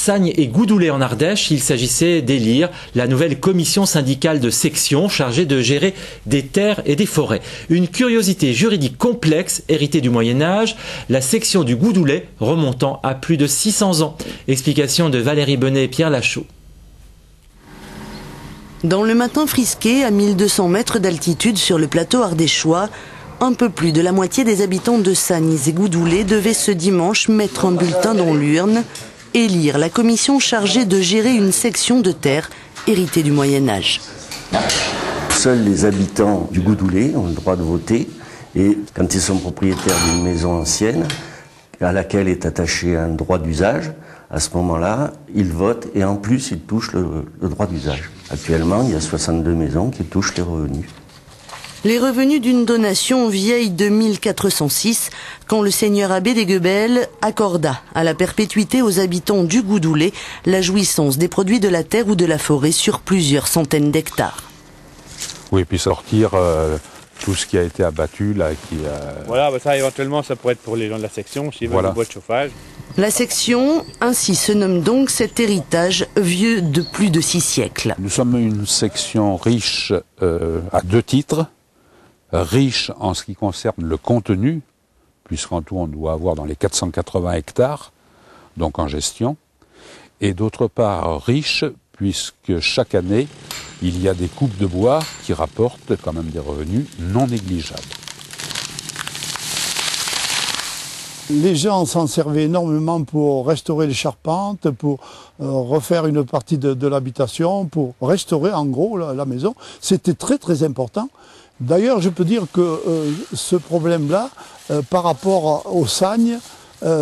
Sagnes et Goudoulé en Ardèche. Il s'agissait d'élire la nouvelle commission syndicale de section chargée de gérer des terres et des forêts. Une curiosité juridique complexe héritée du Moyen-Âge, la section du Goudoulé remontant à plus de 600 ans. Explication de Valérie Bonnet et Pierre Lachaud. Dans le matin frisqué, à 1200 mètres d'altitude sur le plateau ardéchois, un peu plus de la moitié des habitants de Sagnes et Goudoulé devaient ce dimanche mettre un bulletin dans l'urne, élire la commission chargée de gérer une section de terre héritée du Moyen-Âge. Seuls les habitants du Goudoulé ont le droit de voter, et quand ils sont propriétaires d'une maison ancienne à laquelle est attaché un droit d'usage, à ce moment-là, ils votent et en plus ils touchent le droit d'usage. Actuellement, il y a 62 maisons qui touchent les revenus. Les revenus d'une donation vieille de 1406, quand le seigneur abbé des Guebel accorda à la perpétuité aux habitants du Goudoulé la jouissance des produits de la terre ou de la forêt sur plusieurs centaines d'hectares. Oui, et puis sortir tout ce qui a été abattu là. Voilà, ça éventuellement ça pourrait être pour les gens de la section, s'ils veulent du bois de chauffage. La section, ainsi se nomme donc cet héritage vieux de plus de 6 siècles. Nous sommes une section riche à 2 titres. Riche en ce qui concerne le contenu, puisqu'en tout on doit avoir dans les 480 hectares, donc en gestion, et d'autre part riche puisque chaque année il y a des coupes de bois qui rapportent quand même des revenus non négligeables. Les gens s'en servaient énormément pour restaurer les charpentes, pour refaire une partie de l'habitation, pour restaurer en gros la maison. C'était très très important. D'ailleurs, je peux dire que ce problème-là, par rapport aux Sagnes,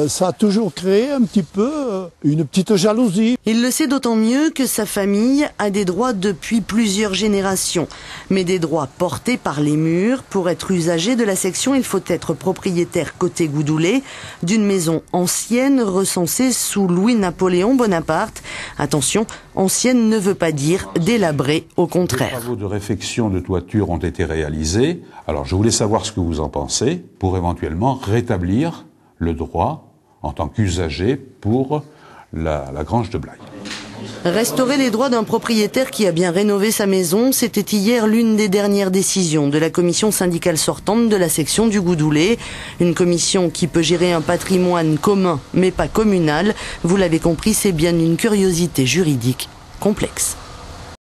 ça a toujours créé un petit peu une petite jalousie. Il le sait d'autant mieux que sa famille a des droits depuis plusieurs générations. Mais des droits portés par les murs. Pour être usager de la section, il faut être propriétaire côté Goudoulé d'une maison ancienne recensée sous Louis-Napoléon Bonaparte. Attention, ancienne ne veut pas dire délabrée, au contraire. Les travaux de réfection de toiture ont été réalisés. Alors je voulais savoir ce que vous en pensez pour éventuellement rétablir le droit en tant qu'usager pour la grange de Blaye. Restaurer les droits d'un propriétaire qui a bien rénové sa maison, c'était hier l'une des dernières décisions de la commission syndicale sortante de la section du Goudoulé. Une commission qui peut gérer un patrimoine commun mais pas communal. Vous l'avez compris, c'est bien une curiosité juridique complexe.